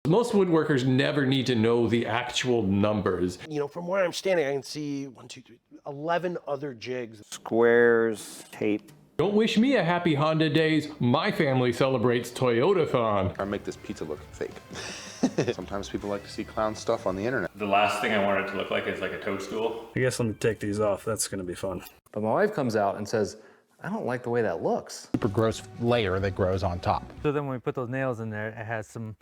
Most woodworkers never need to know the actual numbers. You know, from where I'm standing, I can see 11 other jigs. Squares, tape. Don't wish me a happy Honda days. My family celebrates Toyotathon. I make this pizza look fake. Sometimes people like to see clown stuff on the internet. The last thing I want it to look like is like a toadstool. I guess let me take these off. That's gonna be fun. But my wife comes out and says, I don't like the way that looks. Super gross layer that grows on top. So then when we put those nails in there, it has some.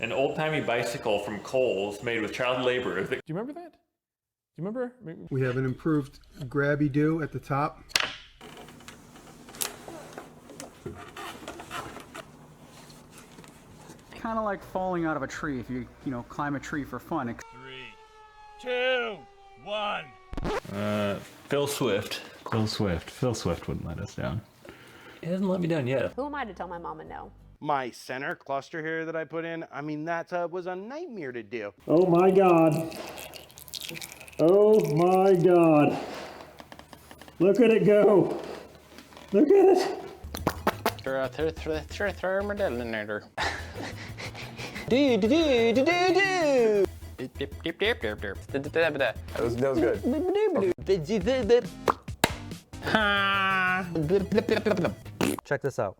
An old-timey bicycle from Kohl's made with child labor. Do you remember that? Do you remember? We have an improved grabby-do at the top. Kind of like falling out of a tree if you climb a tree for fun. 3, 2, 1. Phil Swift. Phil Swift wouldn't let us down. He hasn't let me down yet. Who am I to tell my mama no? My center cluster here that I put in, I mean, that was a nightmare to do. Oh my God. Oh my God. Look at it go. Look at it. Thermometer. That was good. Check this out.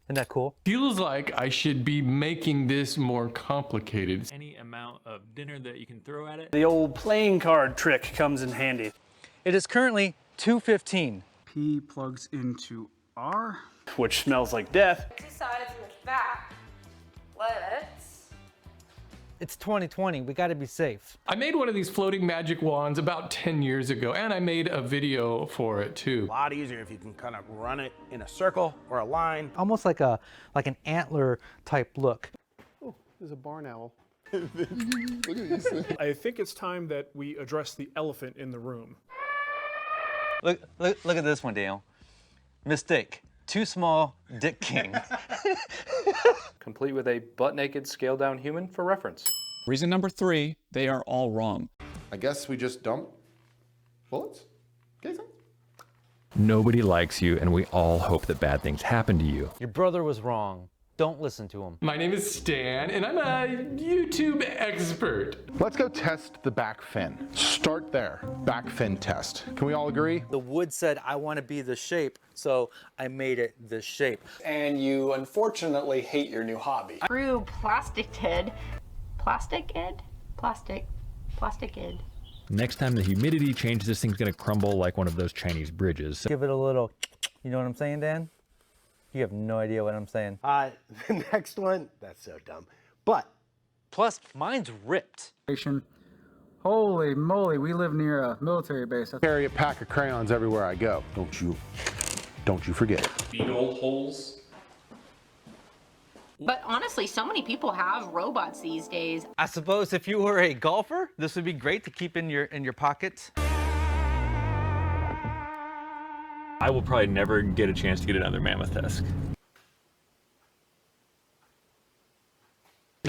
Isn't that cool? Feels like I should be making this more complicated. Any amount of dinner that you can throw at it. The old playing card trick comes in handy. It is currently 2:15. P plugs into R. Which smells like death. Two sides with that. Let's. It's 2020. We got to be safe. I made one of these floating magic wands about 10 years ago, and I made a video for it too. A lot easier if you can kind of run it in a circle or a line. Almost like an antler type look. Oh, there's a barn owl. I think it's time that we address the elephant in the room. Look at this one, Daniel. Mistake. Too small, Dick King. Complete with a butt-naked scaled-down human for reference. Reason number 3, they are all wrong. I guess we just dump bullets? Okay, so. Nobody likes you, and we all hope that bad things happen to you. Your brother was wrong. Don't listen to him. My name is Stan, and I'm a YouTube expert. Let's go test the back fin. Start there. Back fin test. Can we all agree? The wood said, I want to be the shape, so I made it the shape. And you unfortunately hate your new hobby. True plastic head. Plastic ed? Plastic ed. Next time the humidity changes, this thing's gonna crumble like one of those Chinese bridges. Give it a little, you know what I'm saying, Dan? You have no idea what I'm saying. The next one, that's so dumb. But. Plus, mine's ripped. Holy moly, we live near a military base. Carry a pack of crayons everywhere I go. Don't you forget. Beetle holes. But honestly, so many people have robots these days. I suppose if you were a golfer, this would be great to keep in your pockets. I will probably never get a chance to get another mammoth tusk.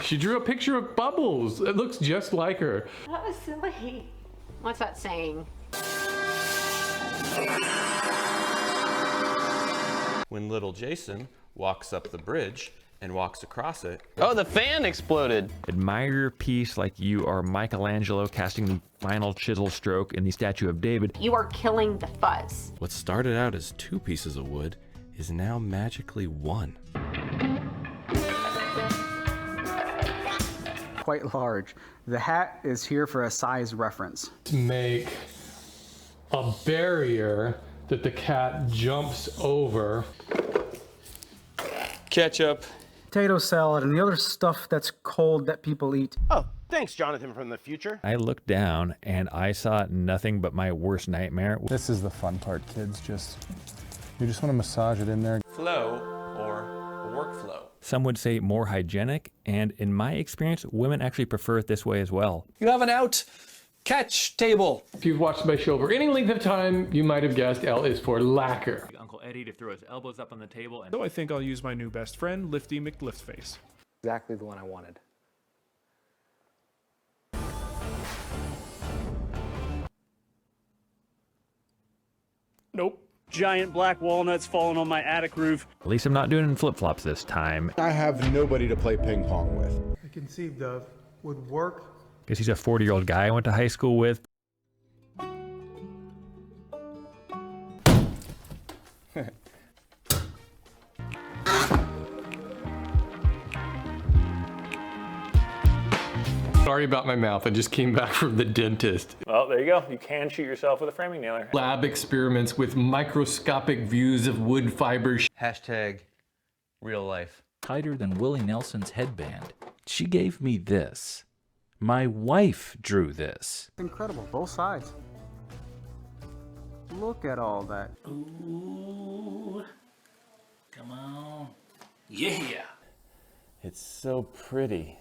She drew a picture of Bubbles. It looks just like her. That was silly. What's that saying? When little Jason walks up the bridge and walks across it. Oh, the fan exploded. Admire your piece like you are Michelangelo casting the final chisel stroke in the statue of David. You are killing the fuzz. What started out as 2 pieces of wood is now magically 1. Quite large. The hat is here for a size reference. To make a barrier that the cat jumps over. Ketchup. Potato salad and the other stuff that's cold that people eat. Oh, thanks, Jonathan from the future. I looked down and I saw nothing but my worst nightmare. This is the fun part, kids. You just want to massage it in there. Flow or workflow. Some would say more hygienic, and in my experience, women actually prefer it this way as well. You have an out catch table. If you've watched my show for any length of time, you might have guessed L is for lacquer. Uncle Eddie to throw his elbows up on the table. And So I think I'll use my new best friend, Lifty McLiftface. Exactly the one I wanted. Nope. Giant black walnuts falling on my attic roof. At least I'm not doing flip-flops this time. I have nobody to play ping pong with. I conceived of would work. Guess he's a 40-year-old guy I went to high school with. Sorry about my mouth. I just came back from the dentist. Well, there you go. You can shoot yourself with a framing nailer. Lab experiments with microscopic views of wood fibers. Hashtag real life. Tighter than Willie Nelson's headband. She gave me this. My wife drew this. Incredible, both sides. Look at all that. Ooh. Come on. Yeah. It's so pretty.